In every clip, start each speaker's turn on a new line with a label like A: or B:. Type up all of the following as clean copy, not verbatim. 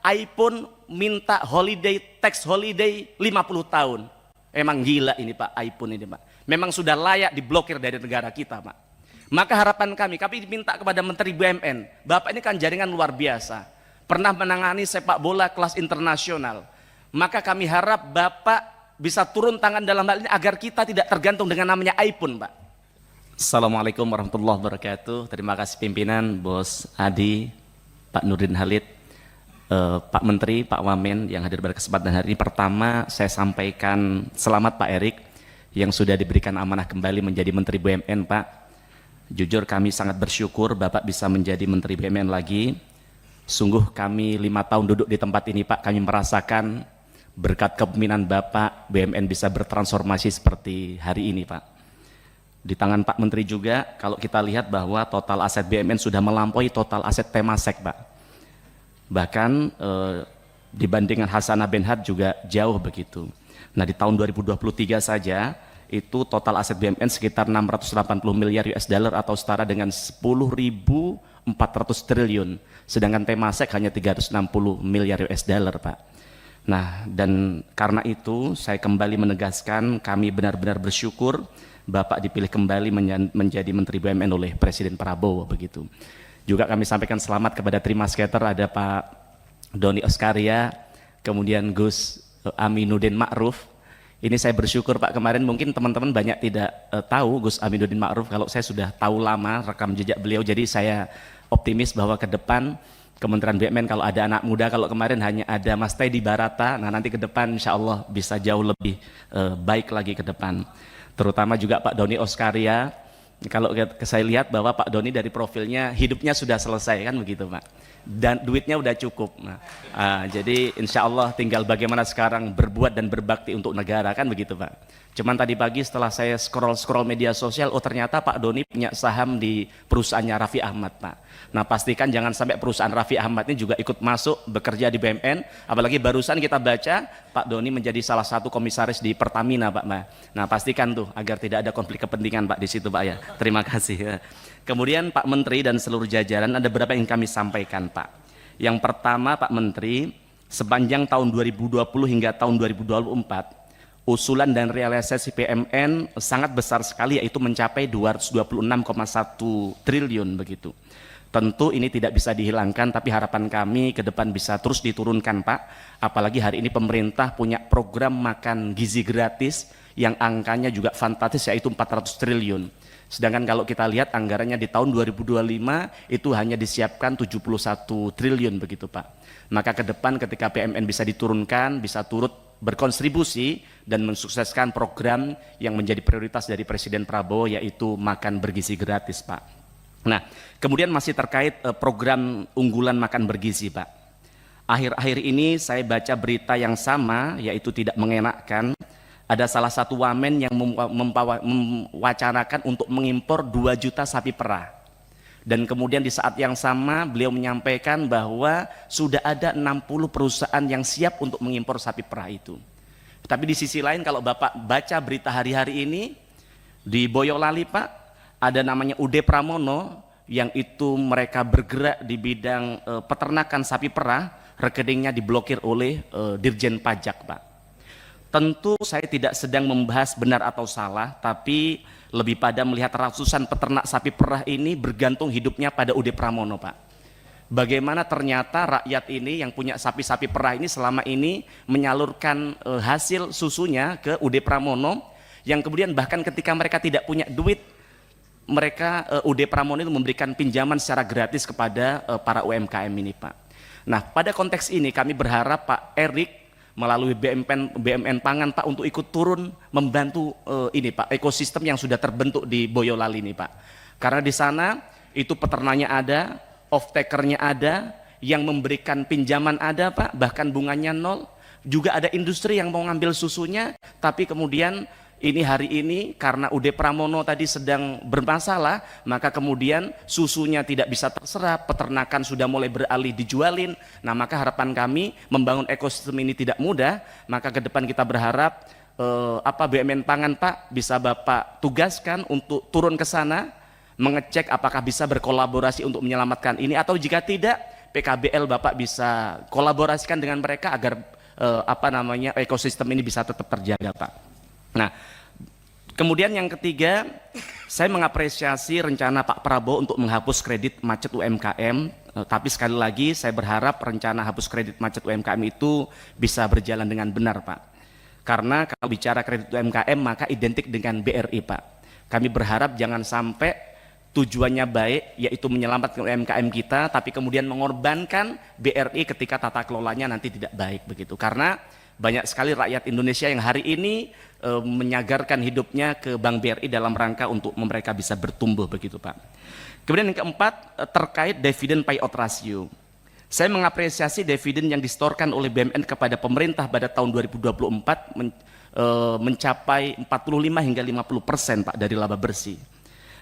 A: iPhone minta holiday, tax holiday 50 tahun. Emang gila ini Pak, iPhone ini Pak. Memang sudah layak diblokir dari negara kita Pak. Maka harapan kami diminta kepada Menteri BUMN, Bapak ini kan jaringan luar biasa, pernah menangani sepak bola kelas internasional. Maka kami harap Bapak bisa turun tangan dalam hal ini agar kita tidak tergantung dengan namanya iPhone Pak. Assalamualaikum warahmatullahi wabarakatuh. Terima kasih pimpinan, Bos Adi, Pak Nurdin Halid, Pak Menteri, Pak Wamen yang hadir pada kesempatan hari ini. Pertama saya sampaikan selamat Pak Erik yang sudah diberikan amanah kembali menjadi Menteri BUMN Pak. Jujur kami sangat bersyukur Bapak bisa menjadi Menteri BUMN lagi. Sungguh kami 5 tahun duduk di tempat ini Pak, kami merasakan berkat kepemimpinan Bapak BUMN bisa bertransformasi seperti hari ini Pak. Di tangan Pak Menteri juga kalau kita lihat bahwa total aset BUMN sudah melampaui total aset Temasek Pak. Bahkan dibandingkan Hasanah Benhad juga jauh begitu. Nah di tahun 2023 saja itu total aset BUMN sekitar 680 miliar US dollar atau setara dengan 10.400 triliun. Sedangkan Temasek hanya 360 miliar US dollar Pak. Nah dan karena itu saya kembali menegaskan kami benar-benar bersyukur Bapak dipilih kembali menjadi Menteri BUMN oleh Presiden Prabowo begitu. Juga kami sampaikan selamat kepada Trimasketer, ada Pak Doni Oskaria, kemudian Gus Aminuddin Ma'ruf. Ini saya bersyukur Pak, kemarin mungkin teman-teman banyak tidak tahu Gus Aminuddin Ma'ruf, kalau saya sudah tahu lama rekam jejak beliau, jadi saya optimis bahwa ke depan Kementerian BUMN kalau ada anak muda, kalau kemarin hanya ada Mas Teddy Barata, nah nanti ke depan insya Allah bisa jauh lebih baik lagi ke depan. Terutama juga Pak Doni Oskaria, kalau saya lihat bahwa Pak Doni dari profilnya hidupnya sudah selesai kan begitu Pak, dan duitnya udah cukup. Nah, jadi insya Allah tinggal bagaimana sekarang berbuat dan berbakti untuk negara kan begitu Pak. Cuman tadi pagi setelah saya scroll media sosial, oh ternyata Pak Doni punya saham di perusahaannya Raffi Ahmad Pak. Nah pastikan jangan sampai perusahaan Raffi Ahmad ini juga ikut masuk bekerja di BUMN, apalagi barusan kita baca Pak Doni menjadi salah satu komisaris di Pertamina Pak. Nah pastikan tuh agar tidak ada konflik kepentingan Pak di situ Pak ya. Terima kasih. Kemudian Pak Menteri dan seluruh jajaran ada beberapa yang kami sampaikan Pak. Yang pertama Pak Menteri, sepanjang tahun 2020 hingga tahun 2024 usulan dan realisasi PMN sangat besar sekali, yaitu mencapai 226,1 triliun begitu. Tentu ini tidak bisa dihilangkan, tapi harapan kami ke depan bisa terus diturunkan Pak. Apalagi hari ini pemerintah punya program makan gizi gratis yang angkanya juga fantastis, yaitu 400 triliun. Sedangkan kalau kita lihat anggarannya di tahun 2025 itu hanya disiapkan 71 triliun begitu Pak. Maka ke depan ketika PMN bisa diturunkan, bisa turut berkontribusi dan mensukseskan program yang menjadi prioritas dari Presiden Prabowo, yaitu makan bergizi gratis Pak. Nah kemudian masih terkait program unggulan makan bergizi Pak. Akhir-akhir ini saya baca berita yang sama, yaitu tidak mengenakan. Ada salah satu wamen yang mewacanakan untuk mengimpor 2 juta sapi perah. Dan kemudian di saat yang sama beliau menyampaikan bahwa sudah ada 60 perusahaan yang siap untuk mengimpor sapi perah itu. Tapi di sisi lain kalau Bapak baca berita hari-hari ini, di Boyolali Pak, ada namanya UD Pramono yang itu mereka bergerak di bidang peternakan sapi perah, rekeningnya diblokir oleh Dirjen Pajak Pak. Tentu saya tidak sedang membahas benar atau salah, tapi lebih pada melihat ratusan peternak sapi perah ini bergantung hidupnya pada UD Pramono Pak. Bagaimana ternyata rakyat ini yang punya sapi-sapi perah ini selama ini menyalurkan hasil susunya ke UD Pramono, yang kemudian bahkan ketika mereka tidak punya duit, mereka UD Pramono itu memberikan pinjaman secara gratis kepada para UMKM ini Pak. Nah pada konteks ini kami berharap Pak Erik melalui BUMN Pangan Pak untuk ikut turun membantu ini Pak, ekosistem yang sudah terbentuk di Boyolali ini Pak. Karena di sana itu peternaknya ada, off takernya ada, yang memberikan pinjaman ada Pak, bahkan bunganya nol. Juga ada industri yang mau ngambil susunya, tapi kemudian ini hari ini karena UD Pramono tadi sedang bermasalah, maka kemudian susunya tidak bisa terserap, peternakan sudah mulai beralih dijualin. Nah maka harapan kami membangun ekosistem ini tidak mudah, maka ke depan kita berharap BUMN Pangan Pak bisa Bapak tugaskan untuk turun ke sana, mengecek apakah bisa berkolaborasi untuk menyelamatkan ini, atau jika tidak PKBL Bapak bisa kolaborasikan dengan mereka agar ekosistem ini bisa tetap terjaga, Pak. Nah, kemudian yang ketiga, saya mengapresiasi rencana Pak Prabowo untuk menghapus kredit macet UMKM, tapi sekali lagi saya berharap rencana hapus kredit macet UMKM itu bisa berjalan dengan benar, Pak. Karena kalau bicara kredit UMKM maka identik dengan BRI, Pak. Kami berharap jangan sampai tujuannya baik, yaitu menyelamatkan UMKM kita, tapi kemudian mengorbankan BRI ketika tata kelolanya nanti tidak baik begitu. Karena banyak sekali rakyat Indonesia yang hari ini menyagarkan hidupnya ke Bank BRI dalam rangka untuk mereka bisa bertumbuh begitu, Pak. Kemudian yang keempat, terkait dividen payout ratio. Saya mengapresiasi dividen yang disetorkan oleh BUMN kepada pemerintah pada tahun 2024 mencapai 45 hingga 50%, Pak, dari laba bersih.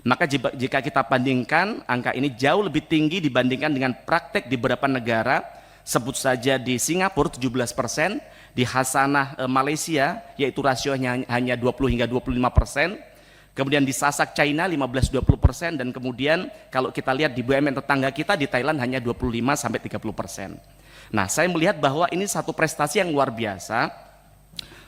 A: Maka jika kita bandingkan, angka ini jauh lebih tinggi dibandingkan dengan praktek di beberapa negara, sebut saja di Singapura 17%, di Hasanah Malaysia yaitu rasionya hanya 20 hingga 25%, kemudian di Sasak China 15-20%, dan kemudian kalau kita lihat di BUMN tetangga kita di Thailand hanya 25 sampai 30%. Nah, saya melihat bahwa ini satu prestasi yang luar biasa.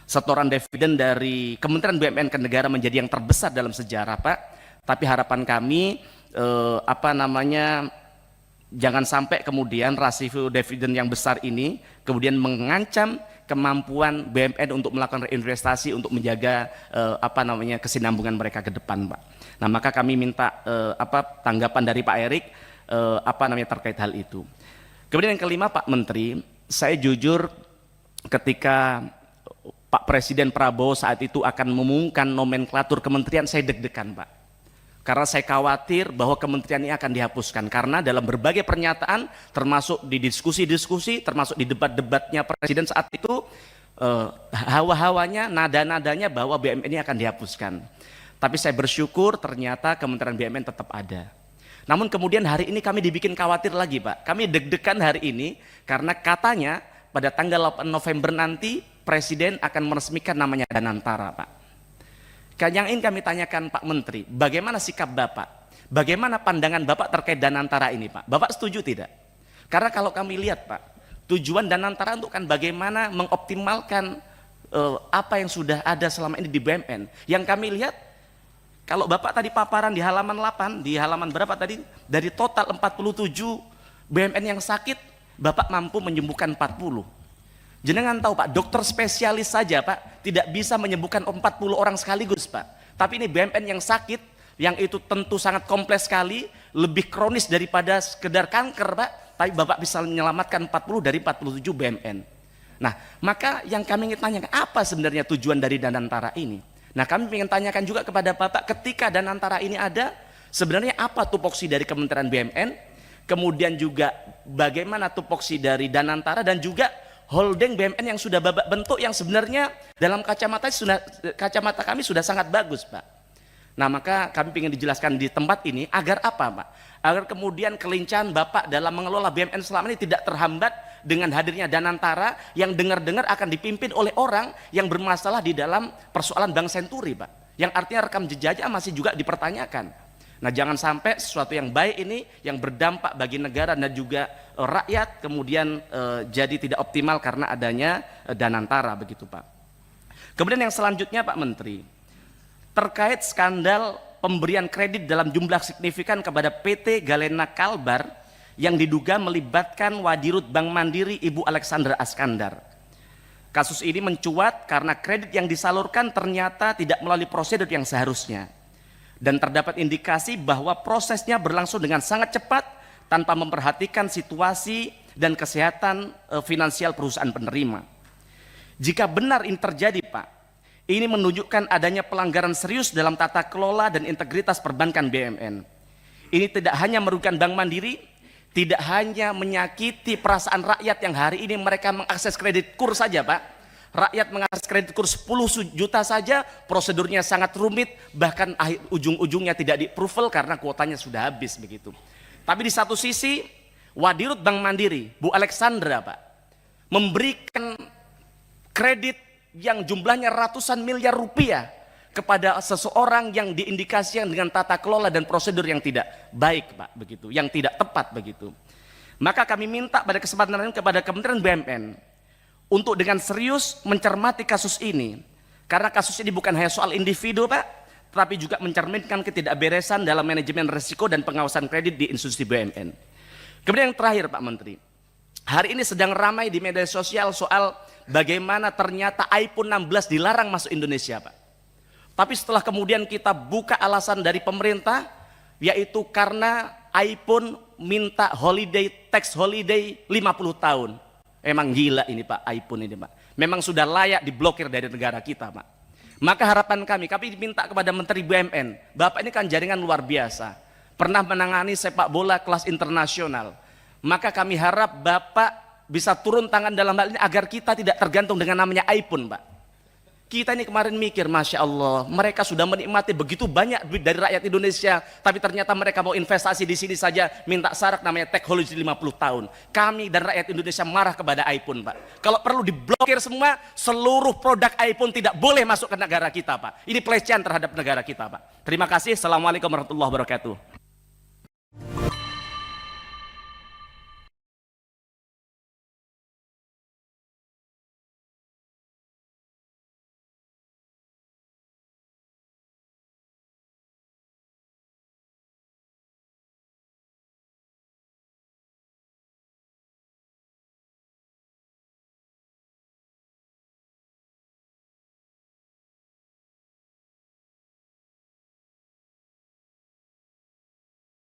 A: Setoran dividen dari Kementerian BUMN ke negara menjadi yang terbesar dalam sejarah, Pak. Tapi harapan kami jangan sampai kemudian rasio dividen yang besar ini kemudian mengancam kemampuan BUMN untuk melakukan reinvestasi untuk menjaga kesinambungan mereka ke depan, Pak. Nah, maka kami minta tanggapan dari Pak Erik terkait hal itu. Kemudian yang kelima, Pak Menteri, saya jujur ketika Pak Presiden Prabowo saat itu akan mengumumkan nomenklatur kementerian, saya deg-degan, Pak. Karena saya khawatir bahwa kementerian ini akan dihapuskan, karena dalam berbagai pernyataan termasuk di diskusi-diskusi, termasuk di debat-debatnya Presiden saat itu, hawa-hawanya, nada-nadanya bahwa BUMN ini akan dihapuskan. Tapi saya bersyukur ternyata Kementerian BUMN tetap ada. Namun kemudian hari ini kami dibikin khawatir lagi, Pak. Kami deg-degan hari ini karena katanya pada tanggal 8 November nanti Presiden akan meresmikan namanya Danantara, Pak. Yang ingin kami tanyakan Pak Menteri, bagaimana sikap Bapak? Bagaimana pandangan Bapak terkait Danantara ini, Pak? Bapak setuju tidak? Karena kalau kami lihat, Pak, tujuan Danantara untuk kan bagaimana mengoptimalkan apa yang sudah ada selama ini di BUMN. Yang kami lihat, kalau Bapak tadi paparan di halaman 8, di halaman berapa tadi? Dari total 47 BUMN yang sakit, Bapak mampu menyembuhkan 40. Jenengan tahu, Pak, dokter spesialis saja, Pak, tidak bisa menyembuhkan 40 orang sekaligus, Pak. Tapi ini BUMN yang sakit, yang itu tentu sangat kompleks sekali, lebih kronis daripada sekedar kanker, Pak. Tapi Bapak bisa menyelamatkan 40 dari 47 BUMN. Nah, maka yang kami ingin tanyakan, apa sebenarnya tujuan dari Danantara ini? Nah, kami ingin tanyakan juga kepada Bapak, ketika Danantara ini ada, sebenarnya apa tupoksi dari Kementerian BUMN? Kemudian juga bagaimana tupoksi dari Danantara, dan juga holding BUMN yang sudah Bapak bentuk, yang sebenarnya dalam kacamata kami sudah sangat bagus, Pak. Nah, maka kami ingin dijelaskan di tempat ini agar apa, Pak? Agar kemudian kelincahan Bapak dalam mengelola BUMN selama ini tidak terhambat dengan hadirnya Danantara yang dengar-dengar akan dipimpin oleh orang yang bermasalah di dalam persoalan Bank Senturi, Pak. Yang artinya rekam jejaknya masih juga dipertanyakan. Nah, jangan sampai sesuatu yang baik ini yang berdampak bagi negara dan juga rakyat kemudian jadi tidak optimal karena adanya Danantara begitu, Pak. Kemudian yang selanjutnya, Pak Menteri, terkait skandal pemberian kredit dalam jumlah signifikan kepada PT Galena Kalbar yang diduga melibatkan Wadirut Bank Mandiri Ibu Alexandra Askandar. Kasus ini mencuat karena kredit yang disalurkan ternyata tidak melalui prosedur yang seharusnya. Dan terdapat indikasi bahwa prosesnya berlangsung dengan sangat cepat tanpa memperhatikan situasi dan kesehatan finansial perusahaan penerima. Jika benar ini terjadi, Pak, ini menunjukkan adanya pelanggaran serius dalam tata kelola dan integritas perbankan BUMN. Ini tidak hanya merugikan Bank Mandiri, tidak hanya menyakiti perasaan rakyat yang hari ini mereka mengakses kredit KUR saja, Pak. Rakyat mengakses kredit KUR 10 juta saja, prosedurnya sangat rumit, bahkan ujung-ujungnya tidak di-approval karena kuotanya sudah habis begitu. Tapi di satu sisi, Wadirut Bank Mandiri, Bu Alexandra, Pak, memberikan kredit yang jumlahnya ratusan miliar rupiah kepada seseorang yang diindikasikan dengan tata kelola dan prosedur yang tidak baik, Pak, begitu, yang tidak tepat begitu. Maka kami minta pada kesempatan ini kepada Kementerian BUMN untuk dengan serius mencermati kasus ini. Karena kasus ini bukan hanya soal individu Pak, tetapi juga mencerminkan ketidakberesan dalam manajemen risiko dan pengawasan kredit di institusi BUMN. Kemudian yang terakhir Pak Menteri, hari ini sedang ramai di media sosial soal bagaimana ternyata iPhone 16 dilarang masuk Indonesia Pak. Tapi setelah kemudian kita buka alasan dari pemerintah, yaitu karena iPhone minta tax holiday 50 tahun. Emang gila ini Pak, iPhone ini Pak. Memang sudah layak diblokir dari negara kita Pak. Maka harapan kami diminta kepada Menteri BUMN, Bapak ini kan jaringan luar biasa, pernah menangani sepak bola kelas internasional. Maka kami harap Bapak bisa turun tangan dalam hal ini agar kita tidak tergantung dengan namanya iPhone Pak. Kita ini kemarin mikir, Masya Allah, mereka sudah menikmati begitu banyak duit dari rakyat Indonesia, tapi ternyata mereka mau investasi di sini saja, minta syarat namanya tax holiday 50 tahun. Kami dan rakyat Indonesia marah kepada iPhone Pak. Kalau perlu diblokir semua, seluruh produk iPhone tidak boleh masuk ke negara kita Pak. Ini pelecehan terhadap negara kita Pak. Terima kasih. Assalamualaikum warahmatullahi wabarakatuh.